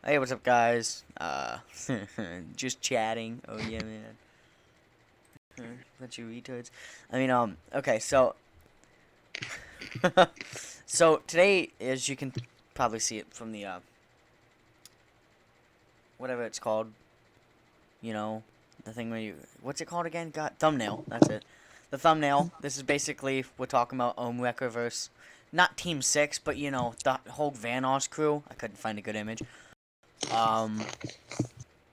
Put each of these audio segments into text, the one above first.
Hey, what's up, guys? Just chatting. Oh yeah, man. Bunch of retards. Okay, so, so today, as you can probably see it from the whatever it's called, you know, the thing where you, what's it called again? God, thumbnail. That's it. The thumbnail. This is basically we're talking about Ohmwrecker versus not Team Six, but the whole Vanoss crew. I couldn't find a good image. Um,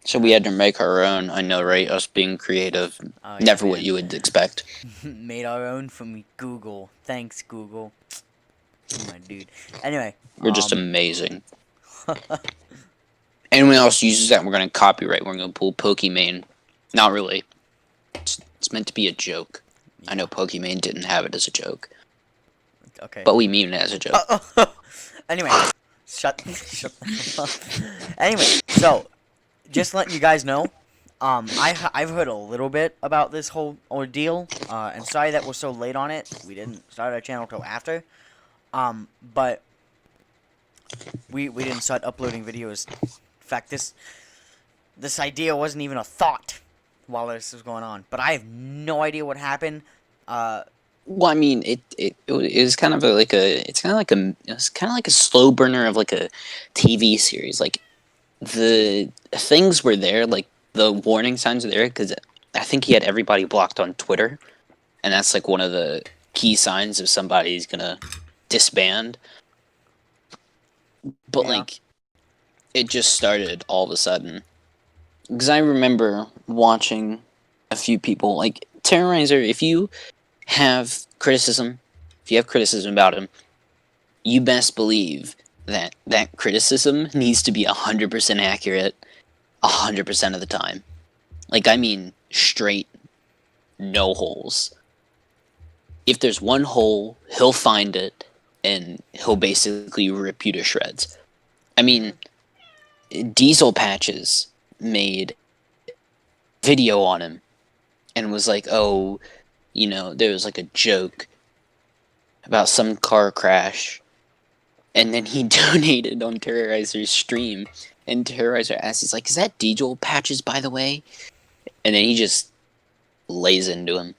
So we had to make our own. I know, right? Us being creative. oh yeah, Never what man. you would expect. Made our own from Google. Thanks, Google. My dude. Anyway, We're just amazing. Anyone else uses that, we're going to copyright. We're going to pull Pokimane. Not really. It's meant to be a joke. yeah. I know Pokimane didn't have it as a joke. Okay. But we mean it as a joke. Anyway, shut the hell up. Anyway, so just letting you guys know, I've heard a little bit about this whole ordeal, and sorry that we're so late on it. We didn't start our channel till after, but we didn't start uploading videos. In fact, this idea wasn't even a thought while this was going on. But I have no idea what happened. Well, I mean, it was kind of it's kind of like a slow burner of like a TV series. Like the things were there, like the warning signs were there, because I think he had everybody blocked on Twitter, and that's like one of the key signs if somebody's gonna disband. But Yeah. like, it just started all of a sudden. Because I remember watching a few people like Terrorizer. If you have criticism, about him, you best believe that that criticism needs to be 100% accurate 100% of the time. Like, I mean, straight, no holes. If there's one hole, he'll find it, and he'll basically rip you to shreds. I mean, Diesel Patches made video on him, and was like, oh, there was like a joke about some car crash, and then he donated on Terrorizer's stream, and Terrorizer asks, he's like, is that Diesel Patches, by the way? And then he just lays into him.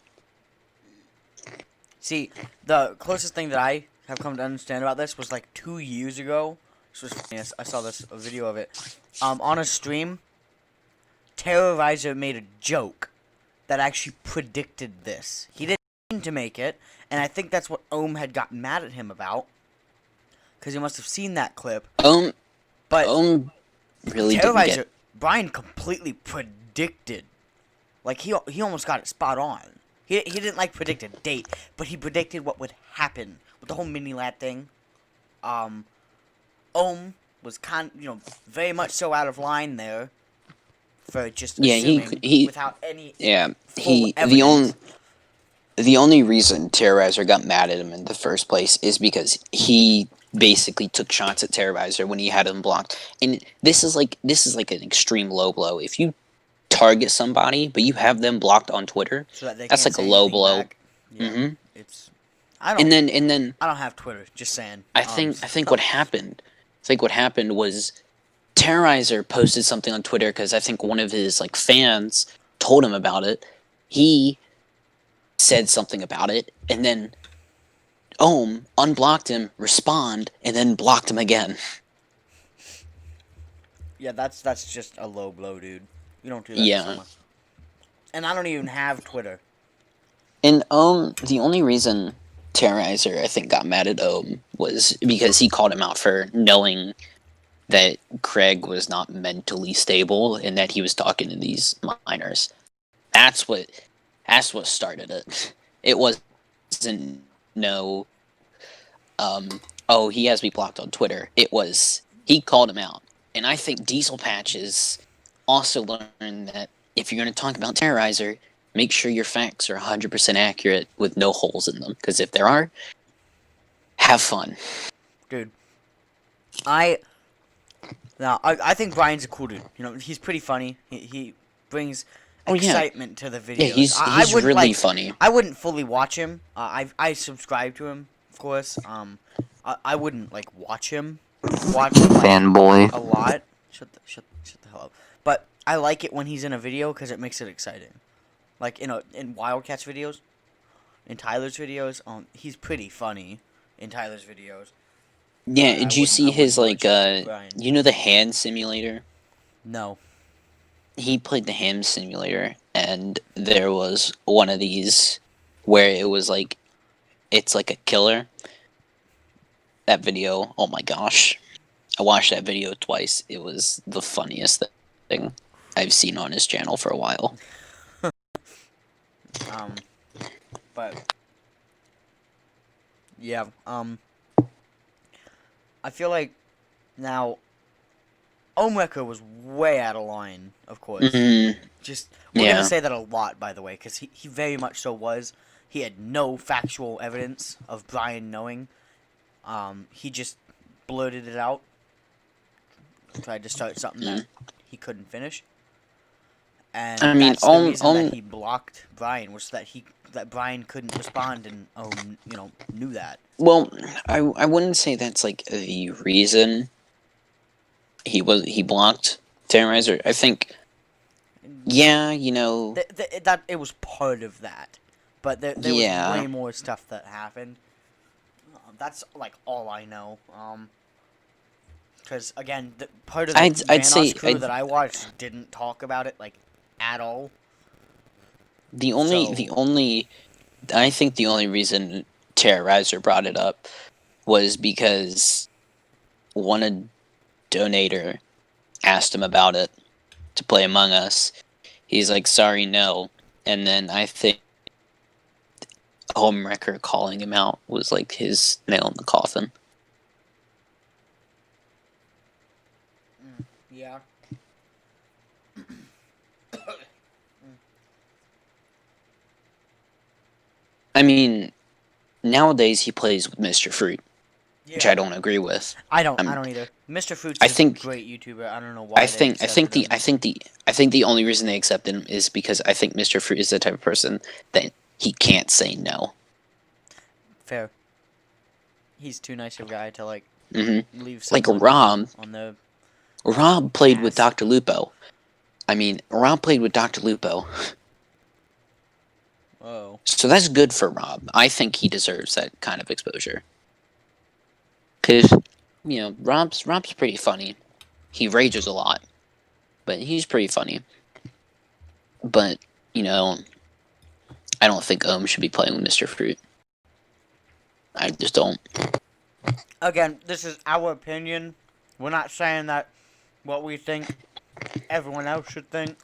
See, the closest thing that I have come to understand about this was like 2 years ago. This was funny. I saw a video of it. On a stream, Terrorizer made a joke that actually predicted this. He didn't mean to make it, and I think that's what Ohm had got mad at him about, because he must have seen that clip. But really Terrorizer, didn't get... Brian completely predicted. Like, he almost got it spot on. He didn't, like, predict a date, but he predicted what would happen with the whole mini-lat thing. Ohm was very much so out of line there for just assuming he without any he evidence. the only reason Terrorizer got mad at him in the first place is because he basically took shots at Terrorizer when he had him blocked. And this is like an extreme low blow. If you target somebody but you have them blocked on Twitter, So that they that's can't like a say low anything blow. back. Yeah, Mm-hmm. it's I don't And then I don't have Twitter. Just saying. I think what happened, was Terrorizer posted something on Twitter because I think one of his like fans told him about it. He said something about it, and then Ohm unblocked him, respond, and then blocked him again. Yeah, that's just a low blow, dude. You don't do that to Yeah. someone. And I don't even have Twitter. And the only reason Terrorizer, I think, got mad at Ohm was because he called him out for knowing that Craig was not mentally stable and that he was talking to these minors. That's what started it. It wasn't no oh, he has me blocked on Twitter. It was, he called him out. And I think Diesel Patches also learned that if you're going to talk about Terrorizer, make sure your facts are 100% accurate with no holes in them. Because if there are, have fun. Dude. I think Brian's a cool dude. He's pretty funny. He brings excitement to the videos. Yeah, he's wouldn't, really funny. I wouldn't fully watch him. I subscribe to him, of course. I wouldn't like watch him. Watch him like, Fanboy. a lot. Shut I like it when he's in a video because it makes it exciting. Like in Wildcats videos, in Tyler's videos, he's pretty funny in Tyler's videos. Yeah, But did you see I wouldn't his like push Brian. you know the hand simulator? No. He played the ham simulator, and there was one of these where it was like it's like a killer. That video, oh my gosh, I watched that video twice. It was the funniest thing I've seen on his channel for a while. But yeah, I feel like now Ohmwrecker was way out of line, of course. Hmm. Just we're Yeah. gonna say that a lot, by the way, because he very much so was. He had no factual evidence of Brian knowing. He just blurted it out. Tried to start something that he couldn't finish. And I mean, that's the reason that he blocked Brian, was that Brian couldn't respond and knew that. well, I wouldn't say that's like the reason he blocked Terrorizer. I think, yeah, you know, That it was part of that, but there was yeah. way more stuff that happened. That's like all I know. Because again, part of the I'd say Vanoss Crew that I watched didn't talk about it like at all. the only I think the only reason Terrorizer brought it up was because one donator asked him about it to play Among Us. He's like, sorry, no. And then I think Ohmwrecker calling him out was like his nail in the coffin. Yeah. I mean, nowadays he plays with Mr. Fruit, which I don't agree with. I don't either. Mr. Fruit's I a think- great YouTuber. I don't know why. I think the only reason they accept him is because I think Mr. Fruit is the type of person that he can't say no. Fair. He's too nice of a guy to like Hmm. leave Like someone Rob. on the. Rob played with Ass. Dr. Lupo. I mean, Rob played with Dr. Lupo. Oh. So that's good for Rob. I think he deserves that kind of exposure. Cause, you know, Rob's pretty funny. He rages a lot, but he's pretty funny. But, you know, I don't think Ohm should be playing with Mr. Fruit. I just don't. Again, this is our opinion. We're not saying that what we think everyone else should think.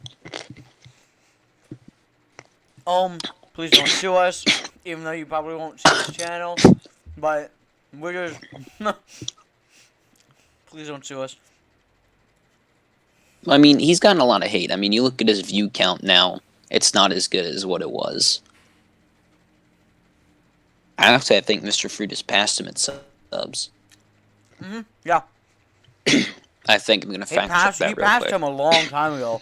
Please don't sue us, even though you probably won't see this channel. But we're just please don't sue us. I mean, he's gotten a lot of hate. I mean, you look at his view count now, it's not as good as what it was. Actually, I think Mr. Fruit has passed him at subs. Yeah. I think I'm going to fact check that He real passed quick. him a long time ago.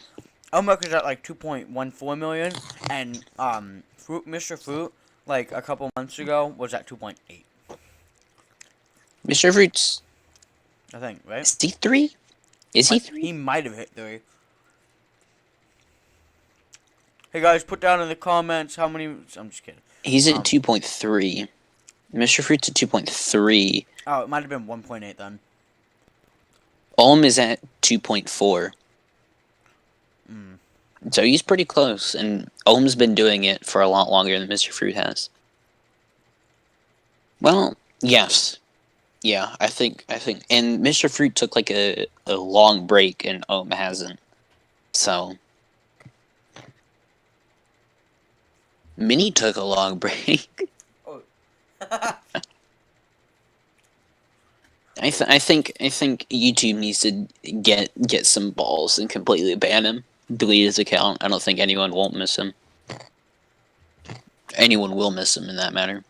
Ohmwrecker's at like 2.14 million, and Mr. Fruit, like a couple months ago, was at 2.8. Mr. Fruit's... I think, right? Is he 3? Is he 3? He might have hit 3. Hey guys, put down in the comments how many. I'm just kidding. He's at 2.3. Mr. Fruit's at 2.3. Oh, it might have been 1.8 then. Ohm is at 2.4. So he's pretty close, and Ohm's been doing it for a lot longer than Mr. Fruit has. Well, yes. Yeah, I think, and Mr. Fruit took like a long break, and Ohm hasn't. So, Minnie took a long break. Oh. I think YouTube needs to get some balls and completely ban him, delete his account. I don't think anyone won't miss him. Anyone will miss him in that matter.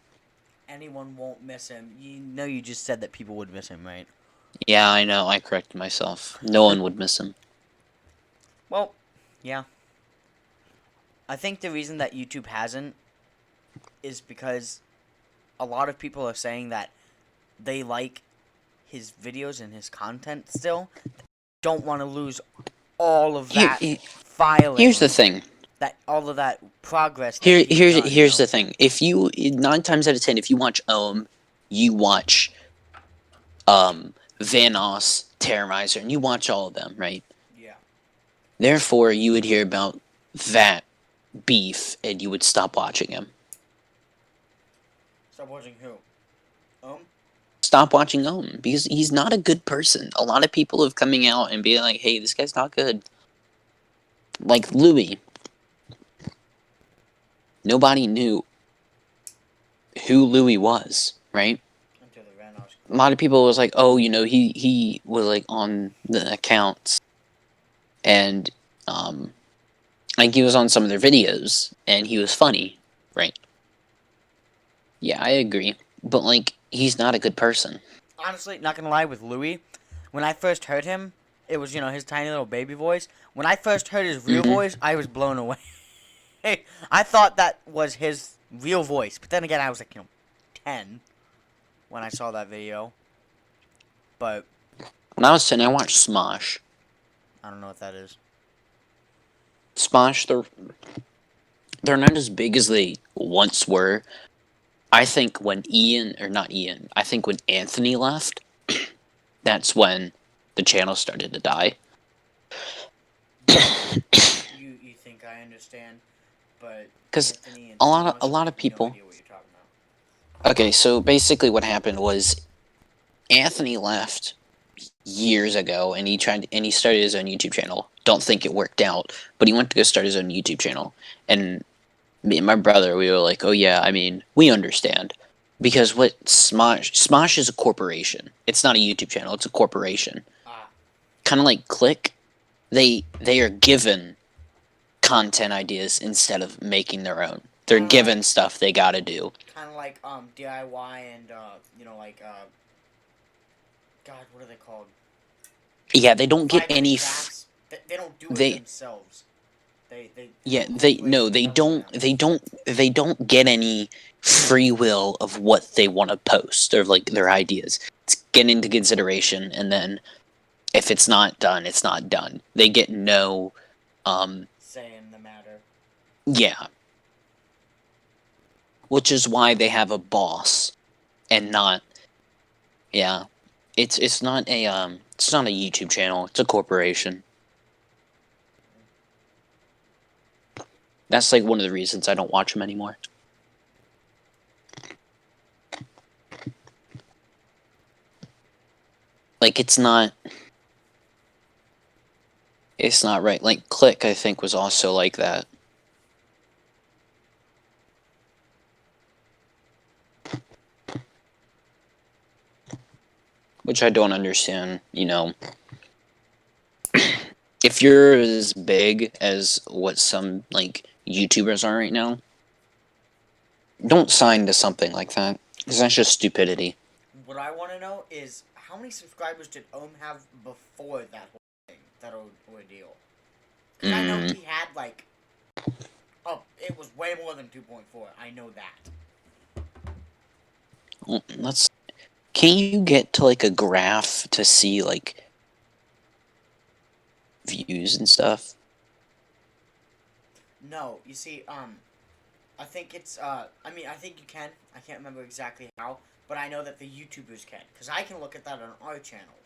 Anyone won't miss him. You know, you just said that people would miss him, right? Yeah, I know. I corrected myself. No one would miss him. Well, yeah. I think the reason that YouTube hasn't is because a lot of people are saying that they like his videos and his content still. Don't want to lose all of Here, that here's the filing, thing. that all of that progress that he's done, Here's the thing. If you 9 times out of 10, if you watch you watch Vanoss, Terrorizer, and you watch all of them, right? Yeah. Therefore, you would hear about that beef, and you would stop watching him. Stop watching who? Stop watching because he's not a good person. A lot of people have coming out and being like, "Hey, this guy's not good." Like Louis, nobody knew who Louis was, right? Until the Vanoss A lot of people was like, "Oh, he was like on the accounts, and like he was on some of their videos, and he was funny, right?" Yeah, I agree, but like he's not a good person. Honestly, not gonna lie, with Louis, when I first heard him, it was, his tiny little baby voice. When I first heard his real Mm-hmm. voice, I was blown away. I thought that was his real voice, but then again, I was like, 10 when I saw that video. But When I was 10, I watched Smosh. I don't know what that is. Smosh, they're not as big as they once were. I think when I think when Anthony left, that's when the channel started to die. You think I understand, but Because Anthony and a Smosh, lot I of have no people. idea what you're talking about. Okay, so basically what happened was Anthony left years ago, and he started his own YouTube channel. Don't think it worked out, but he went to go start his own YouTube channel, and me and my brother, we were like, "Oh yeah, I mean, we understand." Because what Smosh is a corporation. It's not a YouTube channel, it's a corporation. Ah, Kind of like Click, they are given content ideas instead of making their own. They're kind of like given stuff they got to do. DIY and God, what are they called? Yeah, they don't get Vibrant any crafts. They don't do it they themselves. They yeah, have a corporation they telling don't them. they don't get any free will of what they want to post or like their ideas. It's get into consideration, and then if it's not done, it's not done. They get no Say in the matter. yeah, which is why they have a boss and not yeah. It's not it's not a YouTube channel. It's a corporation. That's like one of the reasons I don't watch them anymore. Like it's not right. Like Click, I think, was also like that. Which I don't understand, if you're as big as what some like YouTubers are right now, don't sign to something like that. Because that's just stupidity. What I want to know is how many subscribers did have before that whole thing, that ordeal? Because I know he had like, it was way more than 2.4. I know that. Well, can you get to like a graph to see like views and stuff? No, you see, I think it's, I think you can. I can't remember exactly how, but I know that the YouTubers can. Because I can look at that on our channel,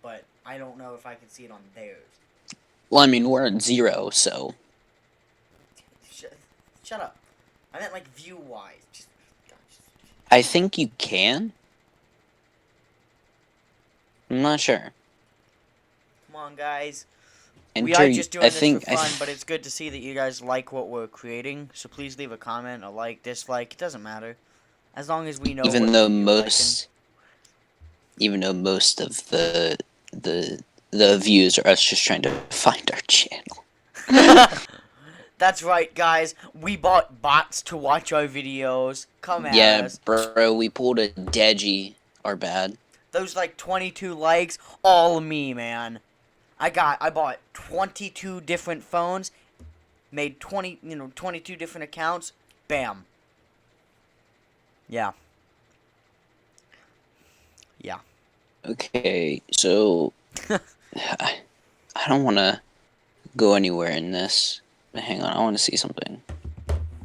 but I don't know if I can see it on theirs. Well, I mean, we're at 0, so. Shut up. I meant, like, view-wise. I think you can. I'm not sure. Come on, guys. And We are just doing this for fun, I but it's good to see that you guys like what we're creating. So please leave a comment, a like, dislike. It doesn't matter. As long as we know even what though you're most of the views are us just trying to find our channel. liking. That's right, guys. We bought bots to watch our videos. Come at us. Bro, we pulled a Deji. Our bad. Those like 22 likes, all me, man. I bought 22 different phones, made 22 different accounts. Bam. Yeah. Yeah. Okay, so I don't want to. go anywhere in this. Hang on, I want to see something.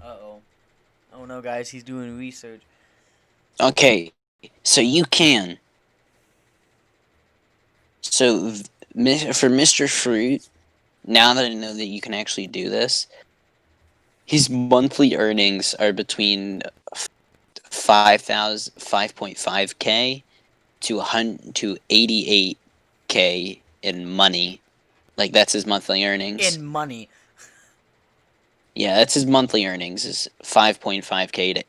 Uh-oh. Oh no, guys, he's doing research. Okay, so you can. So for Mr. Fruit, now that I know that you can actually do this, his monthly earnings are between 5.5K to 88K in money. Like that's his monthly earnings. In money. Yeah, that's his monthly earnings is 5.5K to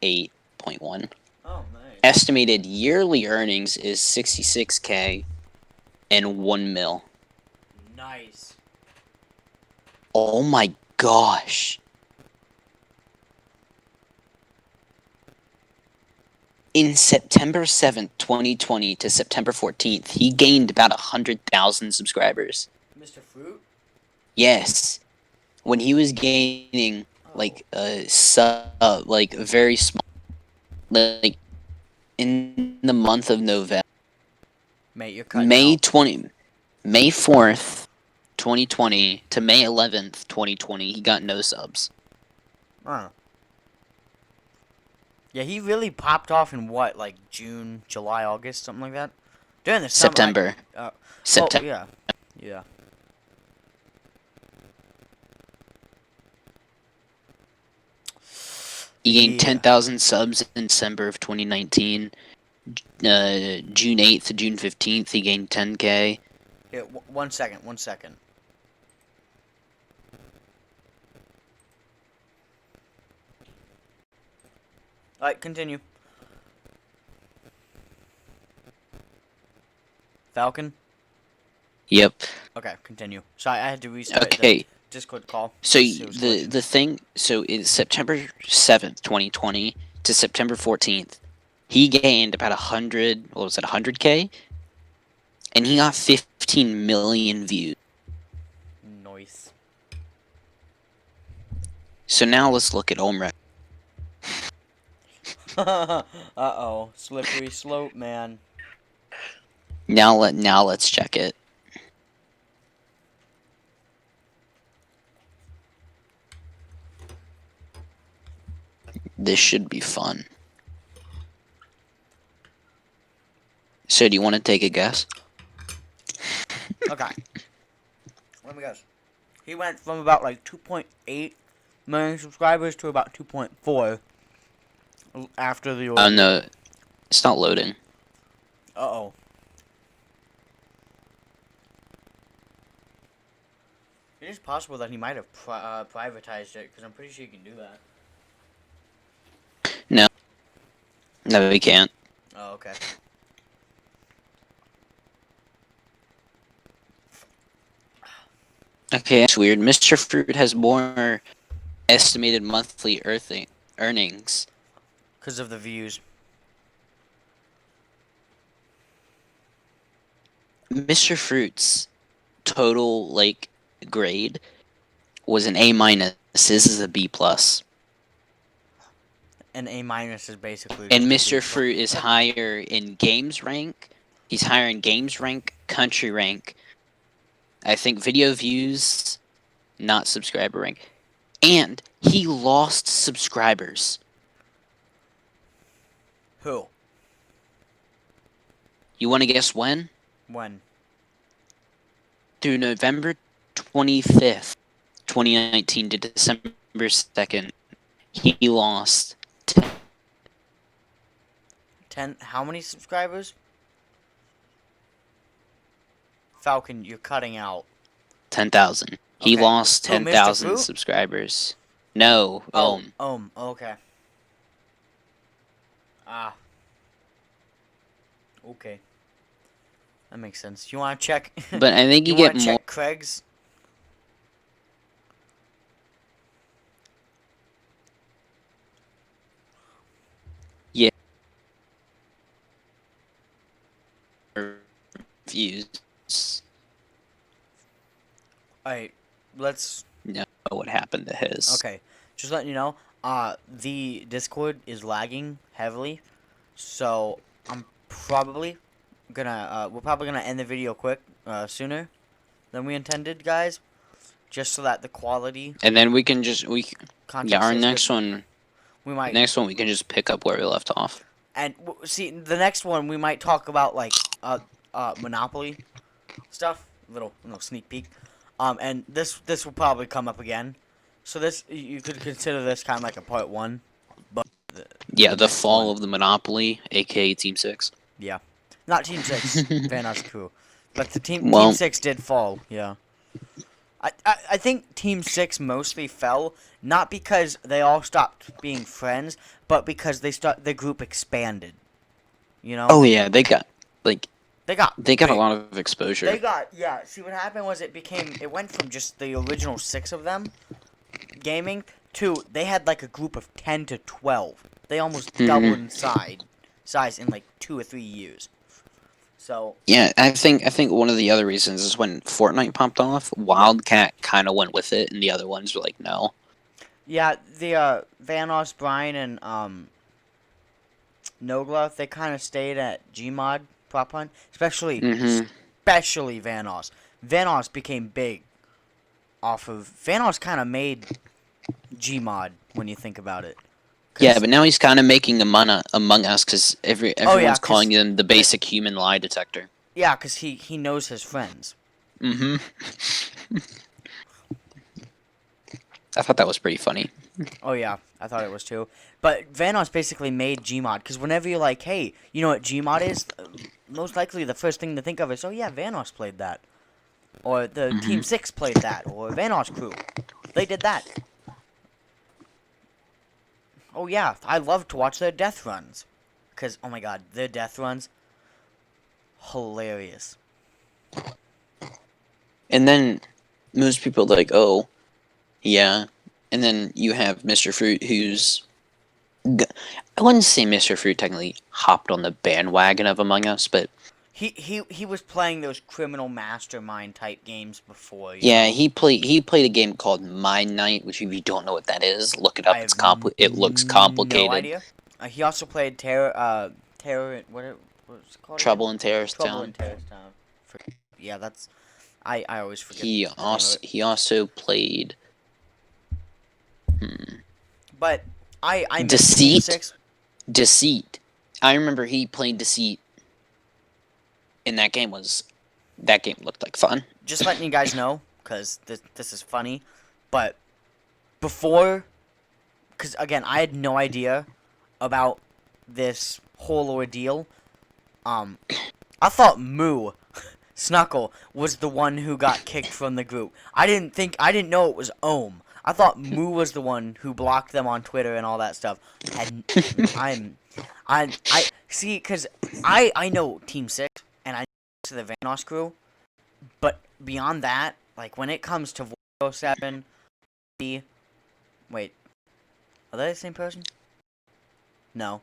88.1. Oh, nice. Estimated yearly earnings is 66K and 1 mil. Nice. Oh my gosh. In September 7th, 2020 to September 14th, he gained about 100,000 subscribers. Mr. Fruit? Yes. When he was gaining like like very small, like in the month of November, Mate, you're cutting out. May 4th, 2020 to May 11th, 2020, he got no subs. Huh. Yeah, he really popped off in what, like June, July, August, something like that? During the summer. September. September. Well, yeah. Yeah. He gained Yeah. 10,000 subs in December of 2019. June 8th to June 15th, he gained 10K. Here, 1 second, 1 second. Alright, continue. Falcon? Yep. Okay, continue. Sorry, I had to restart Okay. the Discord call. So It was glitching. the thing, so it's September 7th, 2020 to September 14th. He gained about 100K? And he got 15 million views. Noise. So now let's look at Ohmwrecker. Uh-oh. Slippery slope, man. Now let's check it. This should be fun. So do you want to take a guess? Okay. Let me guess. He went from about like 2.8 million subscribers to about 2.4 after the Oh no, it's not loading. Uh-oh. It is possible that he might have privatized it, because I'm pretty sure you can do that. No, we can't. Oh, okay. Okay, that's weird. Mr. Fruit has more estimated monthly earnings. Because of the views. Mr. Fruit's total like grade was an A minus. This is a B plus. An A minus is basically. And just a Mr. B+. Fruit is higher in games rank. He's higher in games rank, country rank. I think video views, not subscriber rank. And he lost subscribers. Who? You want to guess when? When? Through November 25th, 2019 to December 2nd, he lost 10. How many subscribers? Falcon, you're cutting out. 10,000. He Okay. lost Who, Mr. 10,000 Fruit? subscribers. No, Okay. Ah. Okay. That makes sense. You want to check? But I think you want get to more check Craig's? views. Alright, let's. Know what happened to his. Okay, just letting you know. The Discord is lagging heavily, so I'm probably gonna. We're probably gonna end the video quick. Sooner than we intended, guys. just so that the quality And then we can content our stays next good. one, We might we can just pick up where we left off. and see the next one we might talk about like Monopoly stuff. Little sneak peek. And this will probably come up again. So this you could consider this kind of like a part one, but Yeah, the next fall one, of the Monopoly, aka Team 6. yeah, not Team Six, Vanoss Crew, but the Team Well, 6 did fall. Yeah, I think Team 6 mostly fell not because they all stopped being friends, but because the group expanded. You know, oh yeah, they got they got a big. lot of exposure. They got yeah. See what happened was it went from just the original 6 of them gaming to they had like a group of 10 to 12. They almost doubled in size in like 2 or 3 years. So Yeah, I think one of the other reasons is when Fortnite popped off, Wildcat kind of went with it, and the other ones were like, no. yeah, the Vanoss, Brian, and Nogla, they kind of stayed at Gmod Prop Hunt, especially Mm-hmm. Vanoss. Vanoss became big off of Vanoss kind of made Gmod when you think about it. Yeah, but now he's kind of making Among Us because everyone's calling him the basic human lie detector. Yeah, because he knows his friends. Mm-hmm. I thought that was pretty funny. Oh yeah, I thought it was too. But Vanoss basically made Gmod because whenever you're like, hey, you know what Gmod is? Most likely the first thing to think of is, oh yeah, Vanoss played that, or the Team 6 played that, or Vanoss Crew, they did that. Oh yeah, I love to watch their death runs, cause oh my god, their death runs, hilarious. And then most people are like, oh, yeah. And then you have Mr. Fruit, who's I wouldn't say Mr. Fruit technically hopped on the bandwagon of Among Us, but He was playing those criminal mastermind type games before. yeah, Know? he played a game called Mine Night, which if you don't know what that is, look it up. I have It looks no complicated. idea. He also played Terror. What's it called? Trouble Again? in Terrorist Trouble Town. in Terrorist Town. Yeah, that's. I always forget He the name of it. also played But I miss Team 6. Deceit. I remember he played Deceit, and that game looked like fun. Just letting you guys know, because this is funny, but before, because again, I had no idea about this whole ordeal. I thought Moo Snuckle was the one who got kicked from the group. I didn't know it was Ohm. I thought Moo was the one who blocked them on Twitter and all that stuff. And I see, cause I know Team 6 and I know to the Vanoss Crew, but beyond that, like when it comes to 07, wait, are they the same person? No.